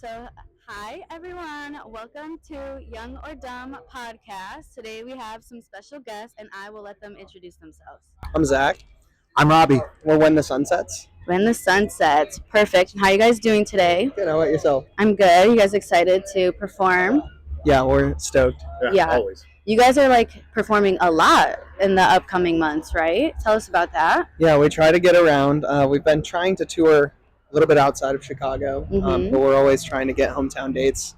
So, hi everyone. Welcome to Young or Dumb podcast. Today we have some special guests, and I will let them introduce themselves. I'm Zack. I'm Robbie. We're When the Sun Sets. When the sun sets. Perfect. And how you guys doing today? Good. How about yourself? I'm good. You guys excited to perform? Yeah, we're stoked. Yeah. Always. You guys are like performing a lot in the upcoming months, right? Tell us about that. Yeah, we try to get around. We've been trying to tour a little bit outside of Chicago, but we're always trying to get hometown dates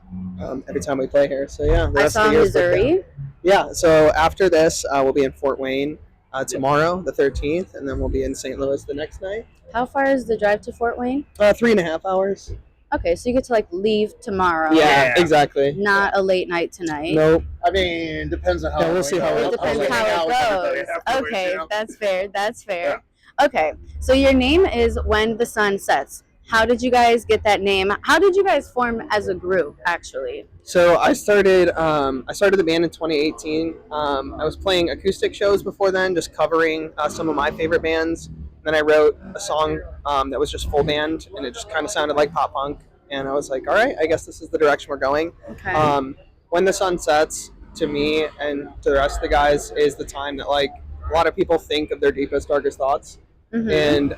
every time we play here. So yeah, the I rest saw of the year's booked Missouri. out. Yeah. So after this, we'll be in Fort Wayne tomorrow, the 13th, and then we'll be in St. Louis the next night. How far is the drive to Fort Wayne? 3.5 hours. Okay, so you get to like leave tomorrow. Yeah, exactly. Not a late night tonight. Nope. I mean, depends on how. Yeah, we'll see how It depends how it goes. Okay, that's fair. That's fair. Okay, so your name is When the Sun Sets. How did you guys get that name? How did you guys form as a group, actually? So I started the band in 2018. I was playing acoustic shows before then, just covering some of my favorite bands. Then I wrote a song that was just full band, and it just kind of sounded like pop punk. And I was like, all right, I guess this is the direction we're going. Okay. When the sun sets, to me and to the rest of the guys, is the time that like a lot of people think of their deepest, darkest thoughts. And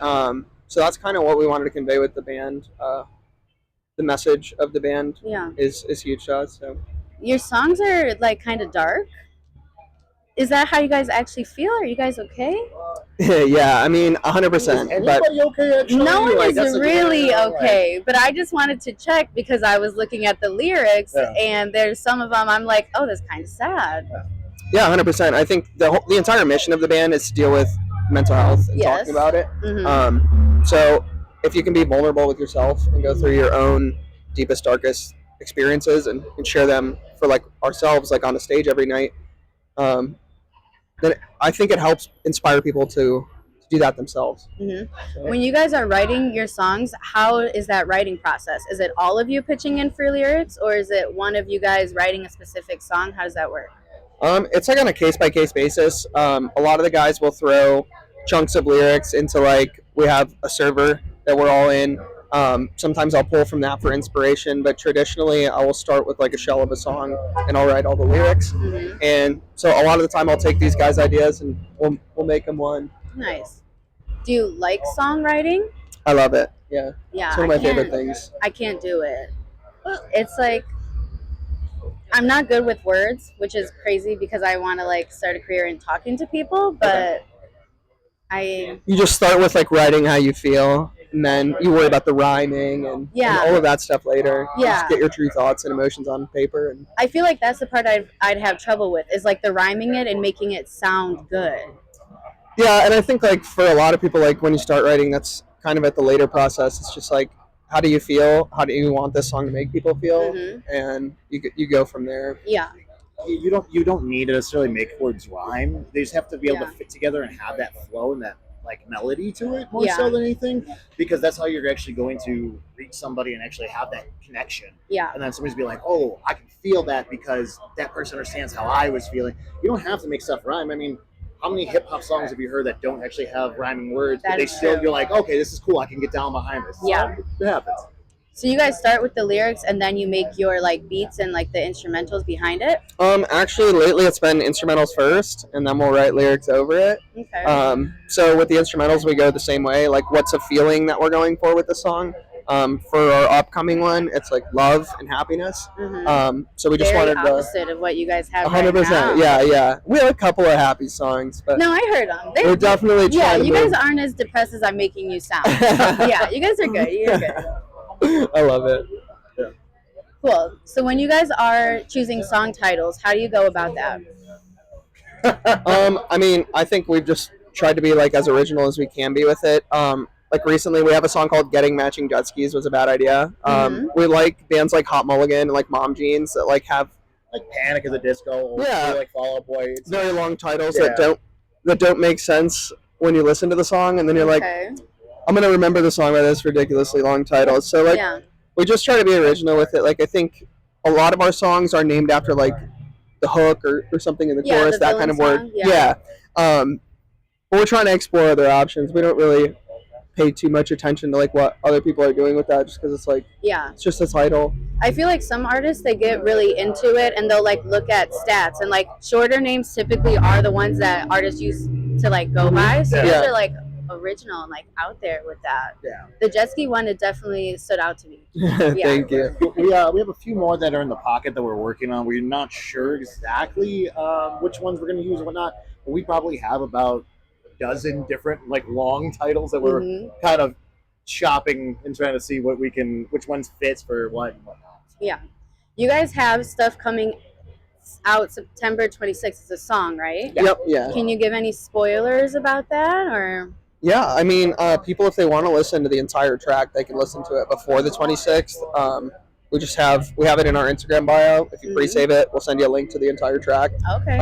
so that's kind of what we wanted to convey with the band. The message of the band is huge to us. So. Your songs are like kind of dark. Is that how you guys actually feel? Are you guys okay? Yeah, I mean, 100%. But Everybody okay? Actually? No one Like, is that's the really deal, okay, but I just wanted to check because I was looking at the lyrics and there's some of them I'm like, oh, that's kind of sad. Yeah, 100%. I think the entire mission of the band is to deal with mental health and talking about it. So if you can be vulnerable with yourself and go through your own deepest, darkest experiences and share them for like ourselves, like on a stage every night, then I think it helps inspire people to do that themselves. So. When you guys are writing your songs, how is that writing process? Is it all of you pitching in for lyrics, or is it one of you guys writing a specific song? How does that work? It's like on a case-by-case basis. A lot of the guys will throw chunks of lyrics into like, we have a server that we're all in. Sometimes I'll pull from that for inspiration, but traditionally I will start with like a shell of a song and I'll write all the lyrics. And so a lot of the time I'll take these guys' ideas and we'll make them one. Nice. Do you like songwriting? I love it. Yeah. Yeah. It's one of my favorite things. I can't do it. It's like I'm not good with words, which is crazy because I want to like start a career in talking to people, but You just start with like writing how you feel, and then you worry about the rhyming and all of that stuff later. Yeah. Just get your true thoughts and emotions on paper. And I feel like that's the part I'd have trouble with is like the rhyming it and making it sound good. Yeah, and I think like for a lot of people, like when you start writing, that's kind of at the later process. It's just like, how do you feel? How do you want this song to make people feel? And you go from there. Yeah. You don't need to necessarily make words rhyme. They just have to be able to fit together and have that flow and that like melody to it more so than anything, because that's how you're actually going to reach somebody and actually have that connection. Yeah. And then somebody's be like, oh, I can feel that because that person understands how I was feeling. You don't have to make stuff rhyme. I mean, how many hip hop songs have you heard that don't actually have rhyming words, but they still, you're like, okay, this is cool. I can get down behind this. Yeah. It happens. So you guys start with the lyrics and then you make your like beats and like the instrumentals behind it? Actually, lately it's been instrumentals first, and then we'll write lyrics over it. Okay. So with the instrumentals, we go the same way. Like, what's a feeling that we're going for with the song? For our upcoming one, it's like love and happiness. So we just wanted to opposite of what you guys have. 100%. Right now. Yeah. We have a couple of happy songs, but no, I heard them. We're definitely trying to you move. guys aren't as depressed as I'm making you sound. Yeah, you guys are good. You're good. I love it. Cool. So when you guys are choosing song titles, how do you go about that? I mean, I think we've just tried to be like as original as we can be with it. Like recently we have a song called Getting Matching Jet Skis was a bad idea. We like bands like Hot Mulligan and like Mom Jeans that like have like Panic at the Disco or like Fall Out Boy. It's very long titles that don't make sense when you listen to the song, and then you're like, I'm gonna remember the song by this ridiculously long title. So like we just try to be original with it. Like I think a lot of our songs are named after like the hook or something in the chorus, that kind of word. But we're trying to explore other options. We don't really pay too much attention to like what other people are doing with that, just because it's like it's just a title. I feel like some artists, they get really into it and they'll like look at stats, and like shorter names typically are the ones that artists use to like go by. So those are like original and like out there with that. Yeah. The jet ski one, it definitely stood out to me. Thank you. We have a few more that are in the pocket that we're working on. We're not sure exactly which ones we're going to use and whatnot, but we probably have about a dozen different like long titles that we're kind of shopping and trying to see which ones fits for what and whatnot. Yeah. You guys have stuff coming out September 26th. It's a song, right? Yep. Yeah. Can you give any spoilers about that, or? Yeah, I mean, people, if they want to listen to the entire track, they can listen to it before the 26th. We have it in our Instagram bio. If you pre-save it, we'll send you a link to the entire track. Okay.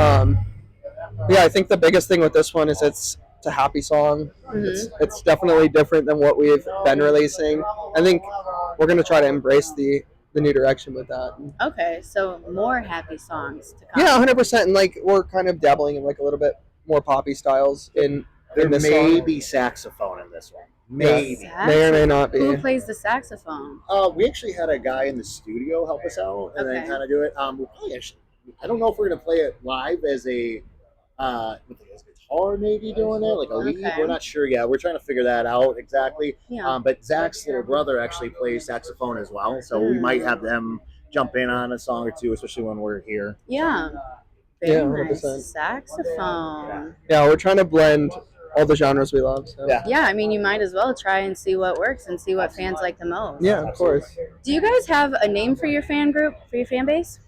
Yeah, I think the biggest thing with this one is it's a happy song. It's definitely different than what we've been releasing. I think we're going to try to embrace the new direction with that. Okay, so more happy songs to come. Yeah, 100%. And like we're kind of dabbling in like a little bit more poppy styles in this may song. be saxophone in this one. Maybe. May or may not be. Who plays the saxophone? We actually had a guy in the studio help us out and then kind of do it. We'll probably actually, I don't know if we're going to play it live as a with a guitar maybe doing it, like a lead. We're not sure yet. We're trying to figure that out exactly. Yeah. But Zack's little brother actually plays saxophone as well, so we might have them jump in on a song or two, especially when we're here. Yeah. Very nice. Saxophone. Yeah, we're trying to blend all the genres we love. So. Yeah, I mean, you might as well try and see what works and see what fans like the most. Yeah, of course. Do you guys have a name for your fan group, for your fan base?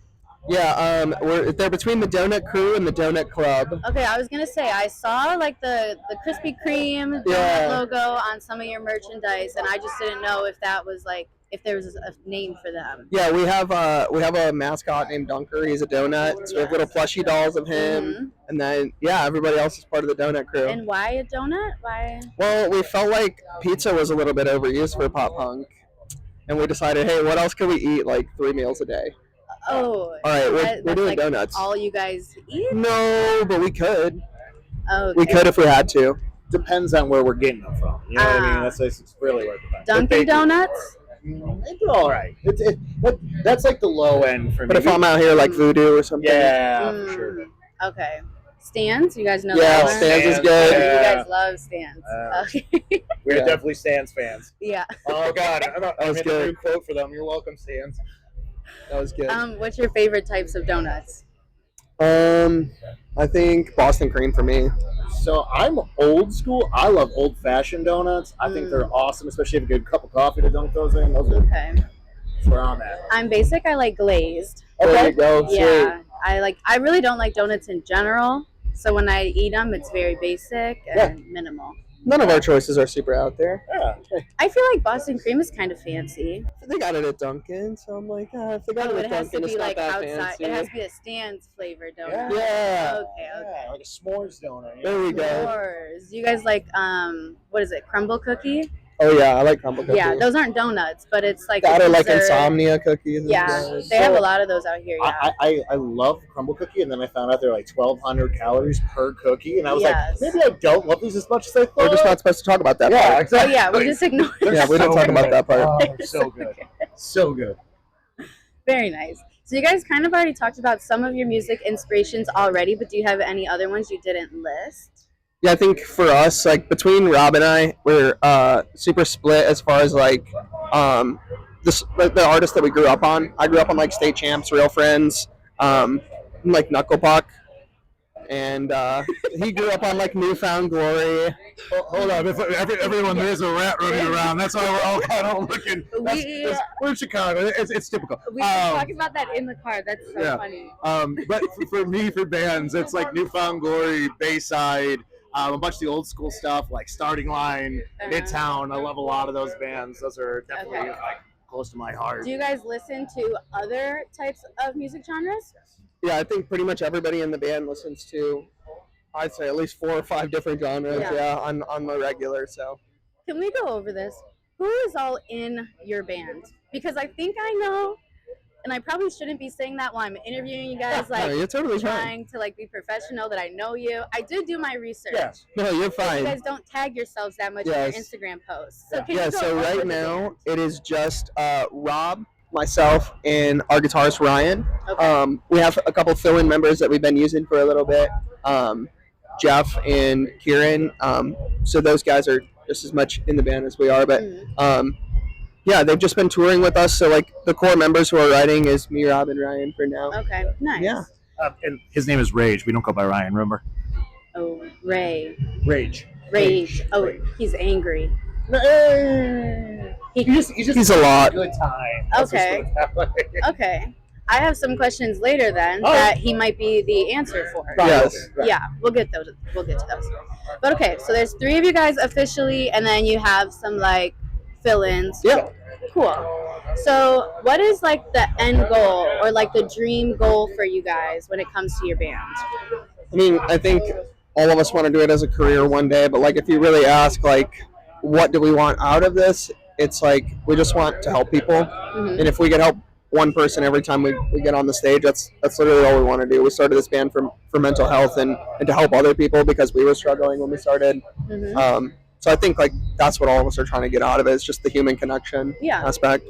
Yeah, they're between the Donut Crew and the Donut Club. Okay, I was gonna say I saw like the Krispy Kreme donut logo on some of your merchandise, and I just didn't know if that was like if there was a name for them. Yeah, we have a mascot named Dunker. He's a donut. So we have little plushie dolls of him, and then everybody else is part of the Donut Crew. And why a donut? Why? Well, we felt like pizza was a little bit overused for pop punk, and we decided, hey, what else can we eat like 3 meals a day? Oh, all right, we're doing like donuts. All you guys eat? No, but we could. Oh, we could if we had to. Depends on where we're getting them from. You know what I mean? That's really what it depends. Dunkin' Donuts? It's all right. That's like the low end for me. But if I'm out here like Voodoo or something. Yeah, for sure. Okay. Stans? You guys know that one? Stans is good. You guys love Stans. Okay. We're definitely Stans fans. Yeah. Oh, God. I was made a new quote for them. You're welcome, Stans. That was good. What's your favorite types of donuts? I think Boston cream for me. So I'm old school. I love old fashioned donuts. I think they're awesome, especially if you get a cup of coffee to dunk those in. Those are that's where I'm at. I'm basic. I like glazed. Okay. There you go. Yeah. Sweet. I really don't like donuts in general. So when I eat them, it's very basic and minimal. None of our choices are super out there. Yeah. I feel like Boston cream is kind of fancy. They got it at Dunkin', so I'm like, if they got it at Dunkin', it's not that fancy. It has to be a Stan's flavored donut. Yeah. Okay. Like a s'mores donut. There we go. S'mores. You guys like what is it? Crumble cookie? Oh yeah, I like crumble cookies. Yeah, those aren't donuts, but it's like that are like insomnia cookies. Yeah, they have a lot of those out here. Yeah. I love crumble cookie, and then I found out they're like 1,200 calories per cookie, and I was like, maybe I don't love these as much as I thought. We're just not supposed to talk about that part. Yeah, exactly. Oh yeah, we just ignore. Yeah, we don't talk about that part. Oh, so good, so good. Very nice. So you guys kind of already talked about some of your music inspirations already, but do you have any other ones you didn't list? Yeah, I think for us, like between Rob and I, we're super split as far as like the artists that we grew up on. I grew up on like State Champs, Real Friends, like Knuckle Puck, and he grew up on like Newfound Glory. Hold on, everyone there's a rat running around. That's why we're all kind of looking. We're in Chicago. It's typical. We were talking about that in the car. That's so funny. But for me, for bands, it's like Newfound Glory, Bayside. A bunch of the old school stuff like Starting Line, Midtown. I love a lot of those bands. Those are definitely like close to my heart. Do you guys listen to other types of music genres? Yeah, I think pretty much everybody in the band listens to, I'd say at least 4 or 5 different genres. Yeah, on the regular. So. Can we go over this? Who is all in your band? Because I think I know. And I probably shouldn't be saying that while I'm interviewing you guys, like no, you're totally trying to like be professional, that I know you. I did do my research. Yeah. No, you're fine. You guys don't tag yourselves that much in your Instagram posts. So so right now it is just Rob myself, and our guitarist Ryan. Okay. We have a couple fill-in members that we've been using for a little bit. Jeff and Kieran. So those guys are just as much in the band as we are, but yeah, they've just been touring with us. So like the core members who are writing is me, Rob, and Ryan for now. Okay, nice. Yeah. And his name is Rage. We don't go by Ryan, remember? Oh, Ray. Rage. Oh, he's angry. He's a lot. Good time. Okay. Okay. I have some questions later then that he might be the answer for. Yes. Yeah, we'll get those. We'll get to those. But okay, so there's 3 of you guys officially, and then you have some like fill-ins. Yeah. Cool. So, what is like the end goal or like the dream goal for you guys when it comes to your band? I mean, I think all of us want to do it as a career one day, but like if you really ask like what do we want out of this, it's like we just want to help people. And if we can help one person every time we get on the stage, that's literally all we want to do. We started this band for mental health and to help other people because we were struggling when we started. So I think like that's what all of us are trying to get out of it. It's just the human connection aspect.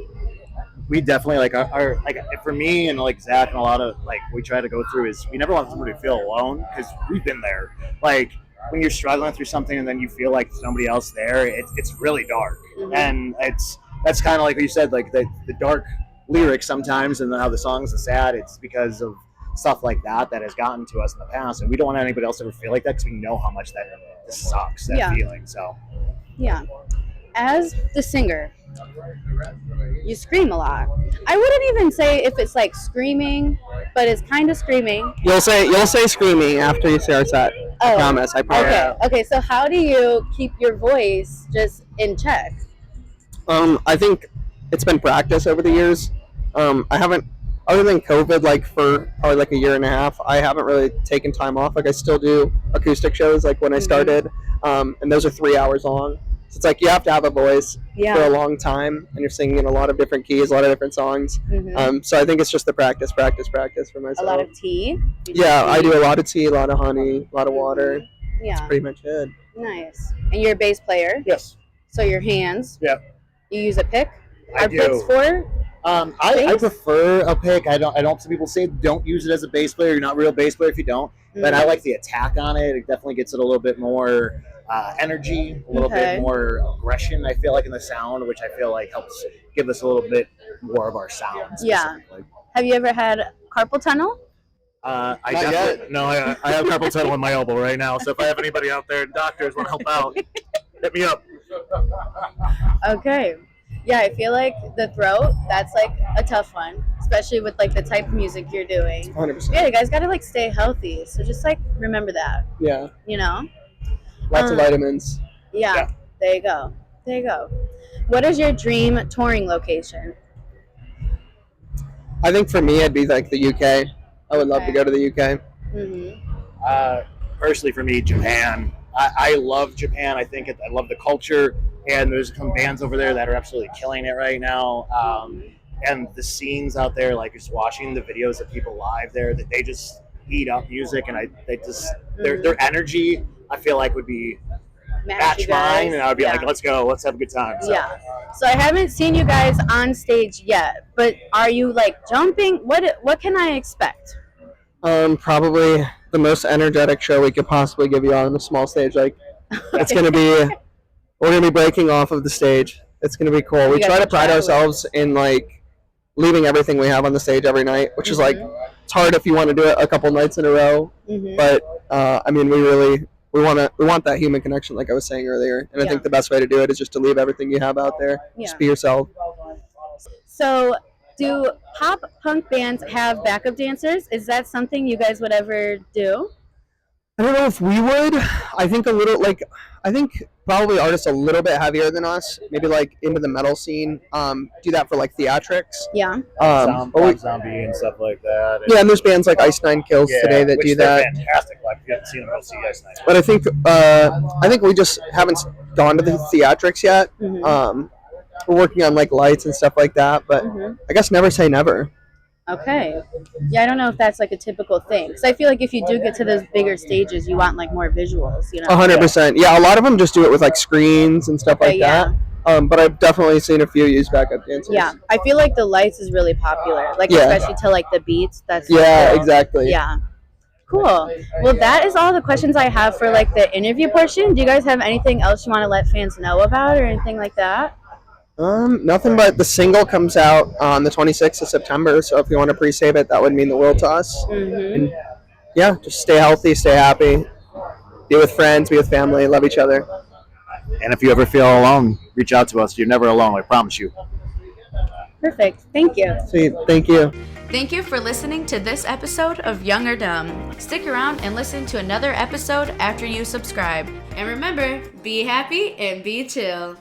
We definitely like our like for me and like Zack and a lot of like we try to go through is we never want somebody to feel alone because we've been there. Like when you're struggling through something and then you feel like somebody else there, it's really dark. And that's kind of like what you said, like the dark lyrics sometimes and how the songs are sad. It's because of stuff like that has gotten to us in the past, and we don't want anybody else to ever feel like that because we know how much that sucks, that feeling. So yeah, as the singer, you scream a lot. I wouldn't even say if it's like screaming, but it's kind of screaming. You'll say screaming after you say our set. I promise. Okay, so how do you keep your voice just in check? I think it's been practice over the years. I haven't, other than COVID, like for probably like a year and a half, I haven't really taken time off. Like I still do acoustic shows like when I started, and those are 3 hours long. So it's like you have to have a voice for a long time, and you're singing in a lot of different keys, a lot of different songs. So I think it's just the practice for myself. A lot of tea? Yeah, I do a lot of tea, a lot of honey, a lot of water. Yeah. That's pretty much it. Nice. And you're a bass player? Yes. So your hands? Yeah. You use a pick? I do. Picks for? I prefer a pick. I don't. Some people say don't use it as a bass player. You're not a real bass player if you don't. But I like the attack on it. It definitely gets it a little bit more energy, a little bit more aggression. I feel like in the sound, which I feel like helps give us a little bit more of our sound. Yeah. Have you ever had carpal tunnel? I have carpal tunnel in my elbow right now. So if I have anybody out there, doctors want to help out, hit me up. Okay. Yeah, I feel like the throat, that's like a tough one, especially with like the type of music you're doing. 100%. Yeah, you guys gotta like stay healthy. So just like remember that. Yeah. You know? Lots of vitamins. Yeah. There you go. What is your dream touring location? I think for me it'd be like the UK. I would love to go to the UK. Personally for me, Japan. I love Japan. I love the culture, and there's some bands over there that are absolutely killing it right now. And the scenes out there, like just watching the videos of people live there, that they just eat up music, and their energy, I feel like would be match mine, and I would be like, let's go, let's have a good time. So. Yeah. So I haven't seen you guys on stage yet, but are you like jumping? What can I expect? Probably the most energetic show we could possibly give you on a small stage. Like it's gonna be, we're gonna be breaking off of the stage. It's gonna be cool. We try to pride ourselves in like leaving everything we have on the stage every night, which is like it's hard if you want to do it a couple nights in a row. But I mean, we want that human connection, like I was saying earlier. And I think the best way to do it is just to leave everything you have out there. Just be yourself. So, do pop punk bands have backup dancers? Is that something you guys would ever do? I don't know if we would. I think probably artists a little bit heavier than us, maybe like into the metal scene, do that for like theatrics. Yeah. Zombie and stuff like that. And there's bands like Ice Nine Kills today that do that. Fantastic. Like if you haven't seen them, go see Ice Nine. But I think we just haven't gone to the theatrics yet. We're working on like lights and stuff like that, but I guess never say never. Okay. Yeah, I don't know if that's like a typical thing. Because I feel like if you do get to those bigger stages, you want like more visuals, you know? 100%. Yeah, a lot of them just do it with like screens and stuff like that. But I've definitely seen a few use backup dancers. Yeah, I feel like the lights is really popular, like especially to like the beats. That's cool. Exactly. Yeah. Cool. Well, that is all the questions I have for like the interview portion. Do you guys have anything else you want to let fans know about or anything like that? Nothing, but the single comes out on the 26th of September. So if you want to pre-save it, that would mean the world to us. And yeah, just stay healthy, stay happy, be with friends, be with family, love each other. And if you ever feel alone, reach out to us. You're never alone, I promise you. Perfect. Thank you. Sweet. Thank you. Thank you for listening to this episode of Young or Dumb. Stick around and listen to another episode after you subscribe. And remember, be happy and be chill.